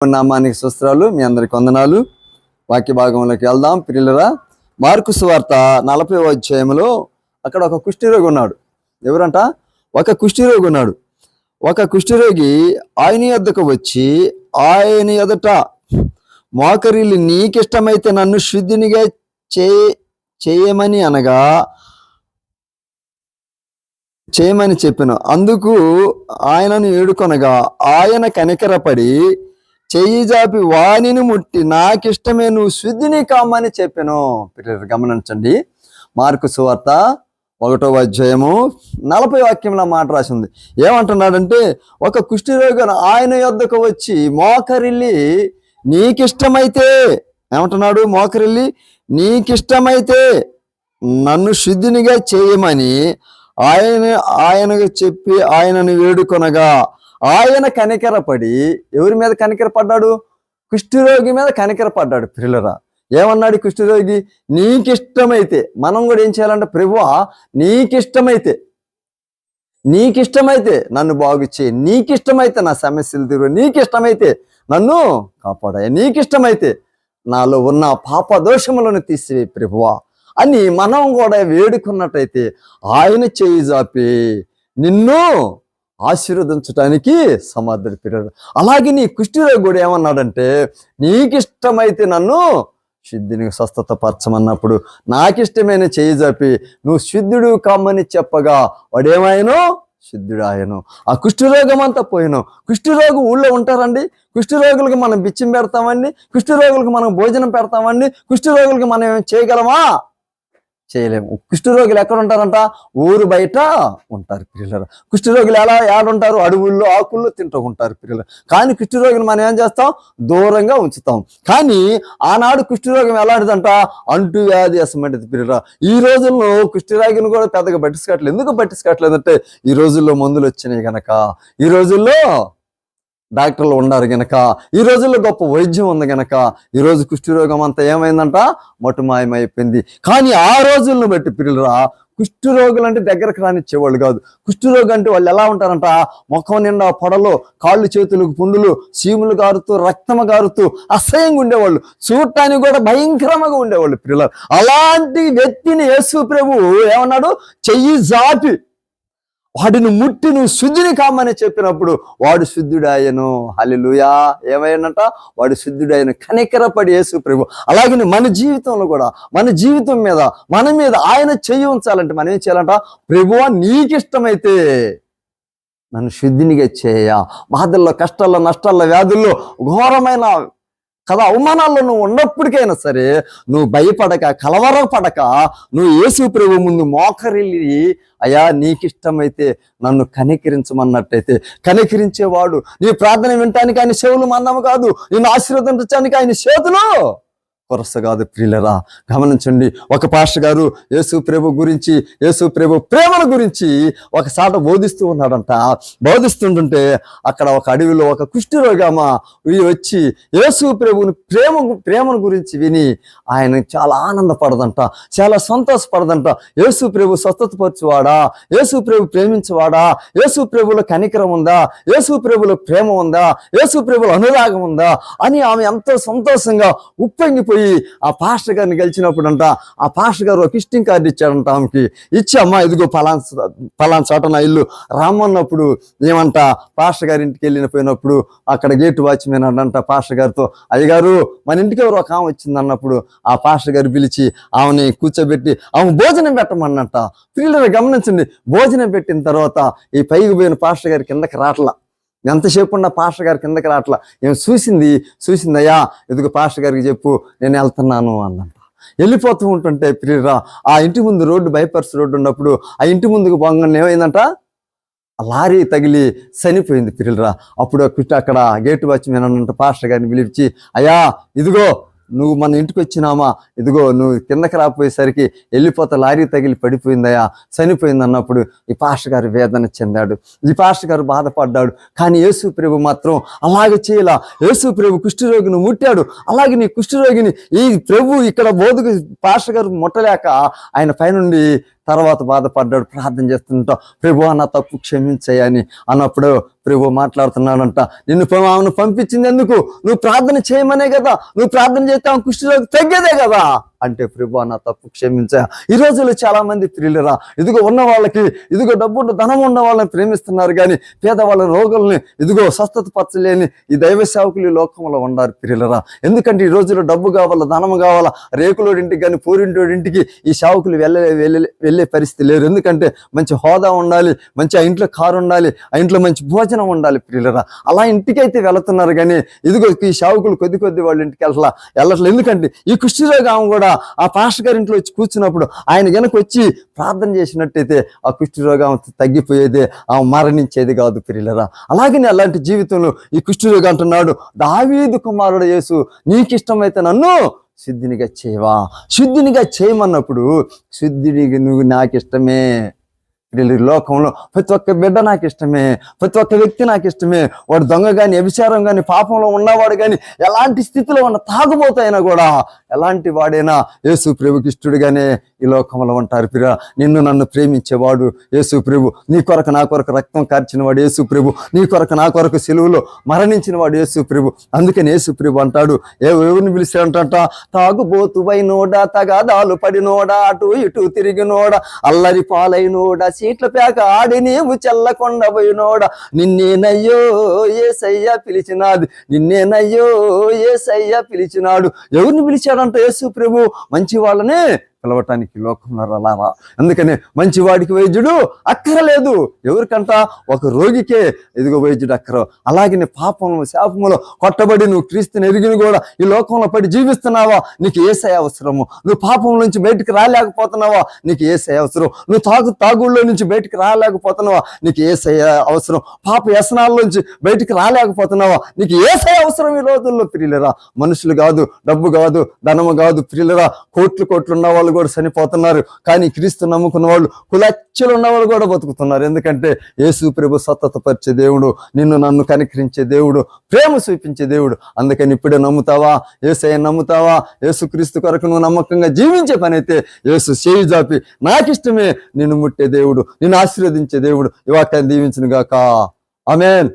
నామానికి స్తోత్రాలు. మీ అందరికి వందనాలు. వాక్య భాగంలోకి వెళ్దాం ప్రియులరా. మార్కు సువార్త 40వ అధ్యాయంలో అక్కడ ఒక కుష్ఠరోగి ఉన్నాడు. ఎవరంట? ఒక కుష్ఠరోగి ఉన్నాడు. ఒక కుష్ఠరోగి ఆయన యొద్దకు వచ్చి ఆయన ఎదుట మోకరిల్లి నీకిష్టమైతే నన్ను శుద్ధినిగా చేయమని అనగా చేయమని చెప్పాను. అందుకు ఆయనను ఏడుకొనగా ఆయన కనికరపడి చెయ్యి జాపి వాణిని ముట్టి నాకిష్టమే నువ్వు శుద్ధిని కామని చెప్పాను. గమనించండి, మార్కు సువార్త 1వ అధ్యాయము 40వ వాక్యంలో మాట రాసింది. ఏమంటున్నాడంటే, ఒక కుష్ఠరోగి ఆయన యొద్దకు వచ్చి మోకరిల్లి నీకిష్టమైతే, ఏమంటున్నాడు? మోకరిల్లి నీకిష్టమైతే నన్ను శుద్ధినిగా చేయమని ఆయనకు చెప్పి ఆయనను వేడుకొనగా ఆయన కనికరపడి, ఎవరి మీద కనికరపడ్డాడు? కుష్ఠరోగి మీద కనికరపడ్డాడు. ప్రియులరా, ఏమన్నాడు కుష్ఠరోగి? నీకిష్టమైతే. మనం కూడా ఏం చేయాలంటే, ప్రభువా నీకిష్టమైతే నన్ను బాగు చేయి, నీకిష్టమైతే నా సమస్యలు తీరు, నీకిష్టమైతే నన్ను కాపాడాయి, నీకిష్టమైతే నాలో ఉన్న పాప దోషములను తీసివేయి ప్రభువా అని మనం కూడా వేడుకున్నట్టయితే ఆయన చేయి జాపి నిన్ను ఆశీర్వదించడానికి సమర్థుడు. పిల్లలు, అలాగే నీ కుష్ఠరోగి కూడా ఏమన్నాడంటే, నీకిష్టమైతే నన్ను శుద్ధిని స్వస్థత పరచమన్నప్పుడు నాకిష్టమైన చేయి జాపి నువ్వు శుద్ధుడు కమ్మని చెప్పగా వాడేమాయను? శుద్ధుడు ఆయను. ఆ కుష్ఠరోగం అంతా పోయినావు. కుష్ఠరోగి ఊళ్ళో ఉంటారండి? కుష్ఠరోగులకు మనం బిచ్చం పెడతామండి, కుష్ఠరోగులకు మనం భోజనం పెడతామండి, కుష్ఠరోగులకు మనం ఏం చేయగలమా? చేయలేము. కుష్ఠరోగులు ఎక్కడ ఉంటారంట? ఊరు బయట ఉంటారు పిల్లలు. కుష్ఠరోగులు ఏడుంటారు? అడవుల్లో ఆకుల్లో తింటూ ఉంటారు పిల్లలు. కానీ కుష్ఠరోగిని మనం ఏం చేస్తాం? దూరంగా ఉంచుతాం. కానీ ఆనాడు కుష్ఠరోగం ఎలాంటిదంట? అంటు వ్యాధి అసమంటిది పిల్లలు. ఈ రోజుల్లో కుష్ఠరోగిని కూడా పెద్దగా పట్టించుకోవట్లేదు. ఎందుకు పట్టించుకోవట్లేదంటే, ఈ రోజుల్లో మందులు వచ్చినాయి గనక, ఈ రోజుల్లో డాక్టర్లు ఉన్నారు గనక, ఈ రోజుల్లో గొప్ప వైద్యం ఉంది గనక ఈరోజు కుష్ఠరోగం అంతా ఏమైందంట? మటుమాయమైపోయింది. కానీ ఆ రోజులను బట్టి పిల్లరా, కుష్ఠరోగులు అంటే దగ్గరకు రానిచ్చేవాళ్ళు కాదు. కుష్ఠరోగి అంటే వాళ్ళు ఎలా ఉంటారంట? ముఖం నిండా పొడలు, కాళ్ళు చేతులకు పుండులు, సీములు గారుతూ, రక్తము గారుతూ అసహ్యంగా ఉండేవాళ్ళు. చూడటానికి కూడా భయంకరంగా ఉండేవాళ్ళు పిల్లలు. అలాంటి వ్యక్తిని యేసు ప్రభు ఏమన్నాడు? చెయ్యి జాపి వాడిని ముట్టి నువ్వు శుద్ధిని కామని చెప్పినప్పుడు వాడు శుద్ధుడాయను. హల్లెలూయా. ఏమైనంట? వాడు శుద్ధుడాయను. కనికరపడి యేసు ప్రభు. అలాగే మన జీవితంలో కూడా, మన జీవితం మీద, మన మీద ఆయన చెయ్యి ఉంచాలంటే మనం ఏం చేయాలంట? ప్రభువా నీకిష్టమైతే నన్ను శుద్ధినిగా చేయ. బాధల్లో, కష్టాల్లో, నష్టాల్లో, వ్యాధుల్లో, ఘోరమైన అవమానాల్లో నువ్వు ఉన్నప్పటికైనా సరే నువ్వు భయపడక, కలవరపడక, నువ్వు యేసు ప్రభు ముందు మోకరిల్లి, అయ్యా నీకిష్టమైతే నన్ను కనికరించమన్నట్టయితే కనికరించేవాడు. నీ ప్రార్థన వినటానికి ఆయన చెవులు మందము కాదు, నిన్ను ఆశీర్వదించడానికి ఆయన చేతులు కొరస కాదు. ప్రియులరా, గమనించండి. ఒక పాస్టర్ గారు యేసు ప్రభు గురించి, యేసు ప్రభు ప్రేమల గురించి ఒకసాట బోధిస్తూ ఉన్నాడంట. బోధిస్తుంటుంటే అక్కడ ఒక అడవిలో ఒక కుష్ఠరోగమ్మ వచ్చి యేసు ప్రభుని ప్రేమను గురించి విని ఆయన చాలా ఆనందపడదంట, చాలా సంతోషపడదంట. యేసు ప్రభు స్వస్థతపరచువాడా, యేసు ప్రభు ప్రేమించేవాడా, యేసు ప్రభులో కనికరం ఉందా, యేసు ప్రభులో ప్రేమ ఉందా, యేసు ప్రభులో అనురాగం ఉందా అని ఆమె ఎంతో సంతోషంగా ఉప్పొంగిపోయి ఆ పాస్టర్ గారిని గెలిచినప్పుడు అంట, ఆ పాస్టర్ గారు ఒక విజిటింగ్ కార్డు ఇచ్చాడంట. ఆమెకి ఇచ్చి, అమ్మా ఇదిగో పలానా చోట నా ఇల్లు రామన్నప్పుడు ఏమంట, పాస్టర్ గారి ఇంటికి పోయినప్పుడు అక్కడ గేటు వాచ్మెన్ అంట పాస్టర్ గారితో, అయ్యగారు మన ఇంటికి ఎవరు ఒక ఆమె వచ్చింది అన్నప్పుడు ఆ పాస్టర్ గారు పిలిచి ఆమెని కూర్చోబెట్టి ఆమె భోజనం పెట్టమన్నట్ట. పిల్లలు గమనించండి, భోజనం పెట్టిన తర్వాత ఈ పైకి పోయిన పాస్టర్ గారి కిందకి రాట్లా. ఎంతసేపు ఉన్న పాస్టర్ గారి కిందకి రాట్లా. ఏం చూసిందయ్యా ఇదిగో పాస్టర్ గారికి చెప్పు నేను వెళ్తున్నాను అన్నంట. వెళ్ళిపోతూ ఉంటుంటే ప్రియురా, ఆ ఇంటి ముందు రోడ్డు, బైపాస్ రోడ్డు ఉన్నప్పుడు ఆ ఇంటి ముందుకు పోగానే ఏమైందంట? లారీ తగిలి చనిపోయింది పిల్లరా. అప్పుడు అక్కడ గేటు వాచ్మెన్ అన్నంట పాస్టర్ గారిని పిలిచి, అయ్యా ఇదిగో నువ్వు మన ఇంటికి వచ్చినామా, ఇదిగో నువ్వు కిందకి రాపోయేసరికి వెళ్ళిపోతా లారీ తగిలి పడిపోయిందయా, చనిపోయింది అన్నప్పుడు ఈ పాస్టర్ గారు వేదన చెందాడు, ఈ పాస్టర్ గారు బాధపడ్డాడు. కానీ యేసు ప్రభు మాత్రం అలాగే చేయలా. యేసు ప్రభు కుష్ఠరోగిని ముట్టాడు. అలాగే నీ కుష్ఠరోగిని ఈ ప్రభు ఇక్కడ బోధకు పాస్టర్ గారు ముట్టలేక ఆయన పైనుండి తర్వాత బాధపడ్డాడు. ప్రార్థన చేస్తుంటాం, ప్రభువా నా తప్పు క్షమించయ్యని అన్నప్పుడు ప్రభు మాట్లాడుతున్నాడంట. ఆమెను పంపించింది ఎందుకు? నువ్వు ప్రార్థన చేయమనే కదా. నువ్వు ప్రార్థన చేస్తే ఆమె కుష్ఠరోగి తగ్గేదే కదా అంటే, ప్రభు నా తప్పు క్షమించా. ఈ రోజుల్లో చాలా మంది ప్రియులరా, ఇదిగో ఉన్న వాళ్ళకి, ఇదిగో డబ్బు ధనం ఉన్న వాళ్ళని ప్రేమిస్తున్నారు, కానీ పేదవాళ్ళ రోగుల్ని ఇదిగో స్వస్థత పరచలేని ఈ దైవ సేవకులు ఈ లోకంలో ఉన్నారు ప్రియులరా. ఎందుకంటే ఈ రోజుల్లో డబ్బు కావాలా, ధనం కావాలా, రేకులోడింటికి కానీ పూరింటోడింటికి ఈ సేవకులు వెళ్ళే పరిస్థితి లేరు. ఎందుకంటే మంచి హోదా ఉండాలి, మంచి ఆ ఇంట్లో కారు ఉండాలి, ఆ ఇంట్లో మంచి భోజనం ఉండాలి ప్రియులరా. అలా ఇంటికైతే వెళుతున్నారు, కానీ ఇదిగో ఈ సేవకులు కొద్ది వాళ్ళ ఇంటికి వెళ్ళట్లేదు. ఎందుకంటే ఈ కుష్ఠరోగి ఆమె కూడా ఆ పాస్టర్ గారి ఇంట్లో వచ్చి కూర్చున్నప్పుడు ఆయన గనక వచ్చి ప్రార్థన చేసినట్టయితే ఆ కుష్ఠరోగం తగ్గిపోయేదే, ఆమె మరణించేది కాదు ప్రియులరా. అలాగనే అలాంటి జీవితంలో ఈ కుష్ఠరోగి అంటున్నాడు, దావీదు కుమారుడు యేసు, నీకు ఇష్టమైతే నన్ను శుద్ధినిగా చేయవా. శుద్ధినిగా చేయమన్నప్పుడు శుద్ధినిగా నువ్వు నాకు ఇష్టమే. లోకంలో ప్రతి ఒక్క బిడ్డ నాకు ఇష్టమే, ప్రతి ఒక్క వ్యక్తి నాకు ఇష్టమే. వాడు దొంగ కానీ, వ్యభిచారం కానీ, పాపంలో ఉన్నవాడు కానీ, ఎలాంటి స్థితిలో ఉన్న తాగుబోతైనా కూడా, ఎలాంటి వాడైనా యేసు ప్రభుకి ఇష్టడుగానే ఈ లోకంలో ఉంటారు ప్రియ. నిన్ను నన్ను ప్రేమించేవాడు యేసు ప్రభు. నీ కొరకు నా కొరకు రక్తం కార్చిన వాడు యేసు ప్రభు. నీ కొరకు నా కొరకు సిలువలో మరణించిన వాడు యేసు ప్రభు. అందుకని యేసు ప్రభు అంటాడు, ఎవరిని పిలిచాడంట, తాగుబోతువైనోడా, తగాదాలు పడినోడా, అటు ఇటు తిరిగినోడా, అల్లరి పాలైనోడా, సీట్ల పేక ఆడి నీవు చెల్లకొండ పోయినోడా, నిన్నేనయ్యో యేసయ్య పిలిచినాది, నిన్నేనయ్యో యేసయ్య పిలిచినాడు. ఎవరిని పిలిచాడంట యేసు ప్రభు? మంచి వాళ్ళనే పిలవటానికి లోకంలో రాలా. అందుకనే మంచివాడికి వైద్యుడు అక్కరలేదు. ఎవరికంట? ఒక రోగికే ఇదిగో వైద్యుడు అక్కర. అలాగే పాపంలో శాపంలో కొట్టబడి నువ్వు క్రీస్తుని ఎరిగిన కూడా ఈ లోకంలో పడి జీవిస్తున్నావా, నీకు యేసయ్య అవసరము. నువ్వు పాపం నుంచి బయటికి రాలేకపోతున్నావా, నీకు యేసయ్య అవసరం. నువ్వు తాగుళ్ళలో నుంచి బయటికి రాలేకపోతున్నావా, నీకు యేసయ్య అవసరం. పాప వ్యసనాల నుంచి బయటికి రాలేకపోతున్నావా, నీకు యేసయ్య అవసరం. ఈ రోజుల్లో ప్రియులరా, మనుషులు కాదు, డబ్బు కాదు, ధనము కాదు ప్రియులరా. కోట్లు ఉన్న వాళ్ళు కూడా చనిపోతున్నారు, కానీ క్రీస్తు నమ్ముకున్న వాళ్ళు కులచ్చలు ఉన్న వాళ్ళు కూడా బతుకుతున్నారు. ఎందుకంటే యేసు ప్రభు స్వస్థత పరిచే దేవుడు, నిన్ను నన్ను కనికరించే దేవుడు, ప్రేమ చూపించే దేవుడు. అందుకని ఇప్పుడే నమ్ముతావా? యేసయ్య నమ్ముతావా? యేసు క్రీస్తు కొరకు నువ్వు నమ్మకంగా జీవించే పని అయితే యేసు చేయి జాపి నాకిష్టమే నిన్ను ముట్టే దేవుడు, నిన్ను ఆశీర్వదించే దేవుడు. ఈ వాక్యాన్ని దీవించును గాక. ఆమేన్.